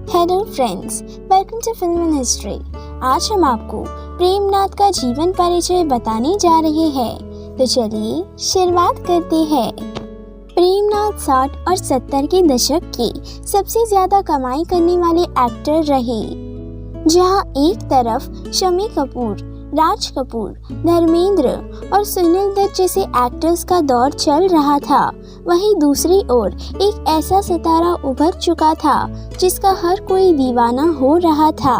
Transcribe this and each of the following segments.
Hello friends, welcome to film in history. आज हम आपको प्रेमनाथ का जीवन परिचय बताने जा रहे हैं, तो चलिए शुरुआत करते हैं। प्रेमनाथ 60 और 70 के दशक के सबसे ज्यादा कमाई करने वाले एक्टर रहे। जहां एक तरफ शम्मी कपूर, राज कपूर, धर्मेंद्र और सुनील दत्त जैसे एक्टर्स का दौर चल रहा था, वहीं दूसरी ओर एक ऐसा सितारा उभर चुका था जिसका हर कोई दीवाना हो रहा था।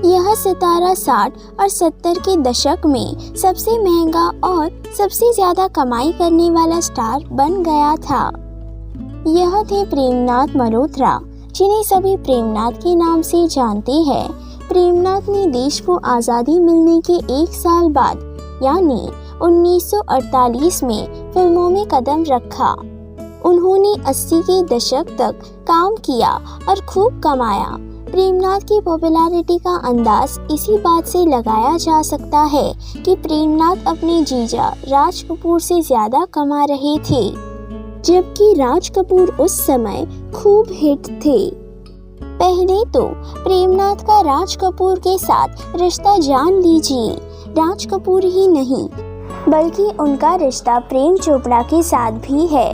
यह सितारा 60 और 70 के दशक में सबसे महंगा और सबसे ज्यादा कमाई करने वाला स्टार बन गया था। यह थे प्रेमनाथ मल्होत्रा, जिन्हें सभी प्रेमनाथ के नाम से जानते हैं। प्रेमनाथ ने देश को आज़ादी मिलने के एक साल बाद यानी 1948 में फिल्मों में कदम रखा। उन्होंने 80 के दशक तक काम किया और खूब कमाया। प्रेमनाथ की पॉपुलैरिटी का अंदाज इसी बात से लगाया जा सकता है कि प्रेमनाथ अपने जीजा राज कपूर से ज्यादा कमा रहे थे, जबकि राज कपूर उस समय खूब हिट थे। पहले तो प्रेमनाथ का राज कपूर के साथ रिश्ता जान लीजिए। राज कपूर ही नहीं बल्कि उनका रिश्ता प्रेम चोपड़ा के साथ भी है।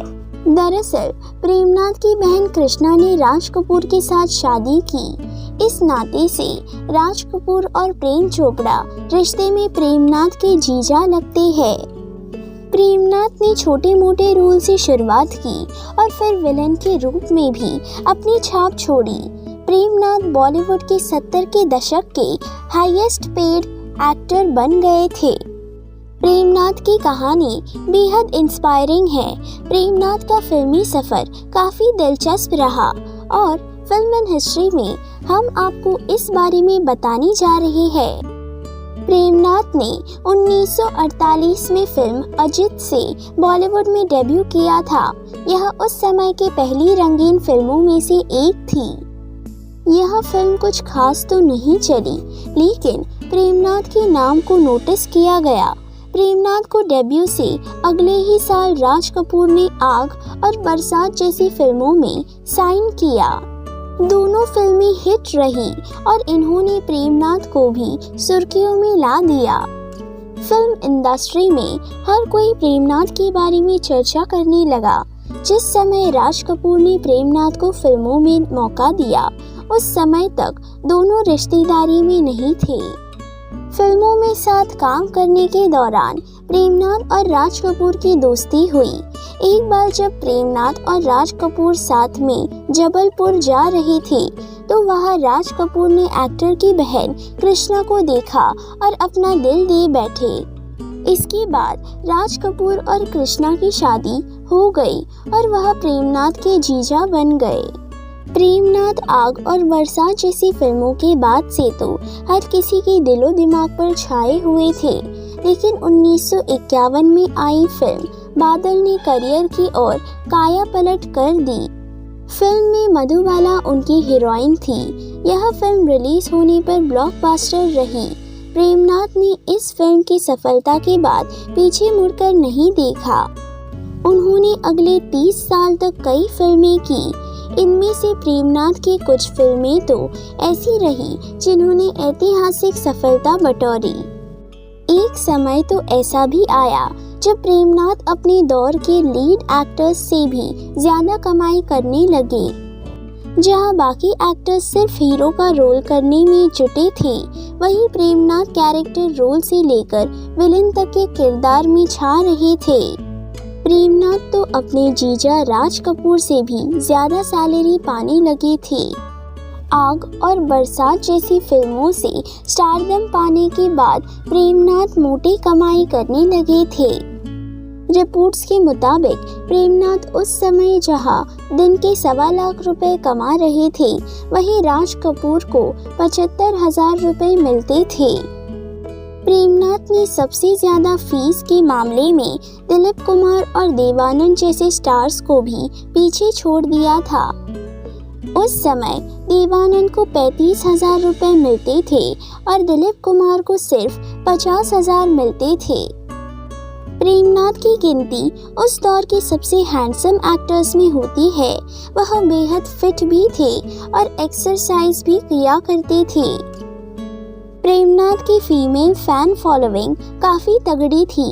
दरअसल प्रेमनाथ की बहन कृष्णा ने राज कपूर के साथ शादी की। इस नाते से राज कपूर और प्रेम चोपड़ा रिश्ते में प्रेमनाथ के जीजा लगते हैं। प्रेमनाथ ने छोटे मोटे रोल से शुरुआत की और फिर विलन के रूप में भी अपनी छाप छोड़ी। प्रेमनाथ बॉलीवुड के 70 के दशक के हाईएस्ट पेड एक्टर बन गए थे। प्रेमनाथ की कहानी बेहद इंस्पायरिंग है। प्रेमनाथ का फिल्मी सफर काफी दिलचस्प रहा और फिल्म इन हिस्ट्री में हम आपको इस बारे में बताने जा रहे हैं। प्रेमनाथ ने 1948 में फिल्म अजित से बॉलीवुड में डेब्यू किया था। यह उस समय की पहली रंगीन फिल्मों में से एक थी। यह फिल्म कुछ खास तो नहीं चली, लेकिन प्रेमनाथ के नाम को नोटिस किया गया। प्रेमनाथ को डेब्यू से अगले ही साल राज कपूर ने आग और बरसात जैसी फिल्मों में साइन किया। दोनों फिल्में हिट रही और इन्होंने प्रेमनाथ को भी सुर्खियों में ला दिया। फिल्म इंडस्ट्री में हर कोई प्रेमनाथ के बारे में चर्चा करने लगा। जिस समय राज कपूर ने प्रेमनाथ को फिल्मों में मौका दिया, उस समय तक दोनों रिश्तेदारी में नहीं थे। फिल्मों में साथ काम करने के दौरान प्रेमनाथ और राज कपूर की दोस्ती हुई। एक बार जब प्रेमनाथ और राज कपूर साथ में जबलपुर जा रहे थे, तो वहां राज कपूर ने एक्टर की बहन कृष्णा को देखा और अपना दिल दे बैठे। इसके बाद राज कपूर और कृष्णा की शादी हो गई और वह प्रेमनाथ के जीजा बन गए। प्रेमनाथ आग और बरसात जैसी फिल्मों के बाद से तो हर किसी के दिलो दिमाग पर छाए हुए थे, लेकिन 1951 में आई फिल्म बादल ने करियर की ओर काया पलट कर दी। फिल्म में मधुबाला उनकी हीरोइन थी। यह फिल्म रिलीज होने पर ब्लॉकबस्टर रही। प्रेमनाथ ने इस फिल्म की सफलता के बाद पीछे मुड़कर नहीं देखा। उन्होंने अगले 30 साल तक कई फिल्में की। इनमें से प्रेमनाथ की कुछ फिल्में तो ऐसी रही जिन्होंने ऐतिहासिक सफलता बटोरी। एक समय तो ऐसा भी आया जब प्रेमनाथ अपने दौर के लीड एक्टर्स से भी ज्यादा कमाई करने लगे। जहां बाकी एक्टर्स सिर्फ हीरो का रोल करने में जुटे थे, वहीं प्रेमनाथ कैरेक्टर रोल से लेकर विलेन तक के किरदार में छा रहे थे। प्रेमनाथ तो अपने जीजा राज कपूर से भी ज्यादा सैलरी पाने लगे थे। आग और बरसात जैसी फिल्मों से स्टारडम पाने के बाद प्रेमनाथ मोटी कमाई करने लगे थे। रिपोर्ट्स के मुताबिक प्रेमनाथ उस समय जहां दिन के 1.25 लाख रुपए कमा रहे थे, वहीं राज कपूर को 75,000 रुपए मिलते थे। प्रेमनाथ ने सबसे ज्यादा फीस के मामले में दिलीप कुमार और देवानंद जैसे स्टार्स को भी पीछे छोड़ दिया था। उस समय देवानंद को 35,000 रुपए मिलते थे और दिलीप कुमार को सिर्फ 50,000 मिलते थे। प्रेमनाथ की गिनती उस दौर के सबसे हैंडसम एक्टर्स में होती है। वह बेहद फिट भी थे और एक्सरसाइज भी किया करते थे। प्रेमनाथ की फीमेल फैन फॉलोइंग काफ़ी तगड़ी थी।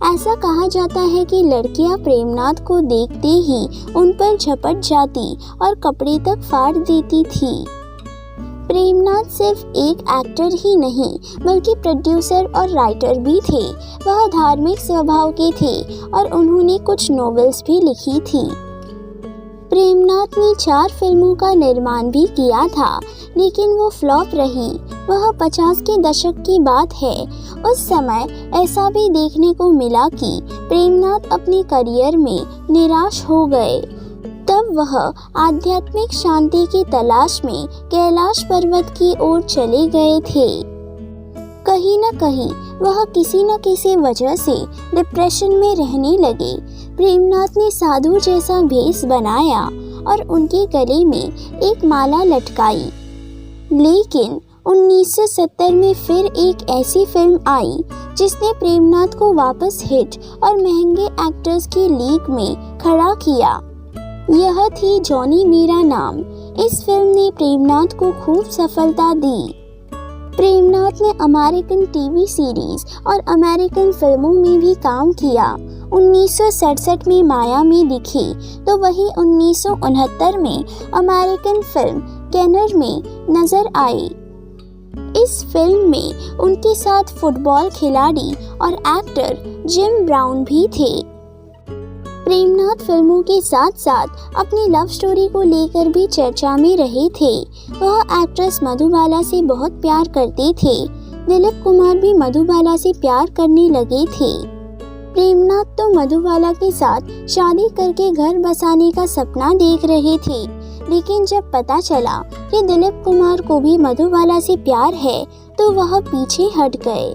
ऐसा कहा जाता है कि लड़कियां प्रेमनाथ को देखते ही उन पर झपट जाती और कपड़े तक फाड़ देती थी। प्रेमनाथ सिर्फ एक एक्टर ही नहीं बल्कि प्रोड्यूसर और राइटर भी थे। वह धार्मिक स्वभाव के थे और उन्होंने कुछ नॉवेल्स भी लिखी थी। प्रेमनाथ ने 4 फिल्मों का निर्माण भी किया था, लेकिन वो फ्लॉप रही। वह 50 के दशक की बात है। उस समय ऐसा भी देखने को मिला कि प्रेमनाथ अपने करियर में निराश हो गए। तब वह आध्यात्मिक शांति की तलाश में कैलाश पर्वत की ओर चले गए थे। कहीं न कहीं वह किसी न किसी वजह से डिप्रेशन में रहने लगे। प्रेमनाथ ने साधु जैसा भेष बनाया और उनके गले में एक माला लटकाई। लेकिन 1970 में फिर एक ऐसी फिल्म आई जिसने प्रेमनाथ को वापस हिट और महंगे एक्टर्स की लीग में खड़ा किया। यह थी जॉनी मेरा नाम। इस फिल्म ने प्रेमनाथ को खूब सफलता दी। प्रेमनाथ ने अमेरिकन टीवी सीरीज और अमेरिकन फिल्मों में भी काम किया। 1967 में माया में दिखे तो वही 1969 में अमेरिकन फिल्म कैनर में नजर आई। इस फिल्म में उनके साथ फुटबॉल खिलाड़ी और एक्टर जिम ब्राउन भी थे। प्रेमनाथ फिल्मों के साथ साथ अपनी लव स्टोरी को लेकर भी चर्चा में रहे थे। वह एक्ट्रेस मधुबाला से बहुत प्यार करते थे। दिलीप कुमार भी मधुबाला से प्यार करने लगे थे। प्रेमनाथ तो मधुबाला के साथ शादी करके घर बसाने का सपना देख रहे थे, लेकिन जब पता चला कि दिलीप कुमार को भी मधुबाला से प्यार है तो वह पीछे हट गए।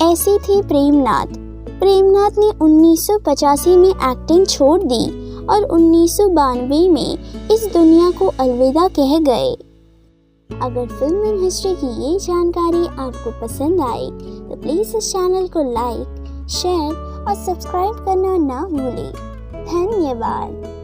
ऐसी थी प्रेमनाथ। प्रेमनाथ ने 1985 में एक्टिंग छोड़ दी और 1992 में इस दुनिया को अलविदा कह गए। अगर फिल्म इन हिस्ट्री की ये जानकारी आपको पसंद आए तो प्लीज़ इस चैनल को लाइक, शेयर और सब्सक्राइब करना ना भूलें। धन्यवाद।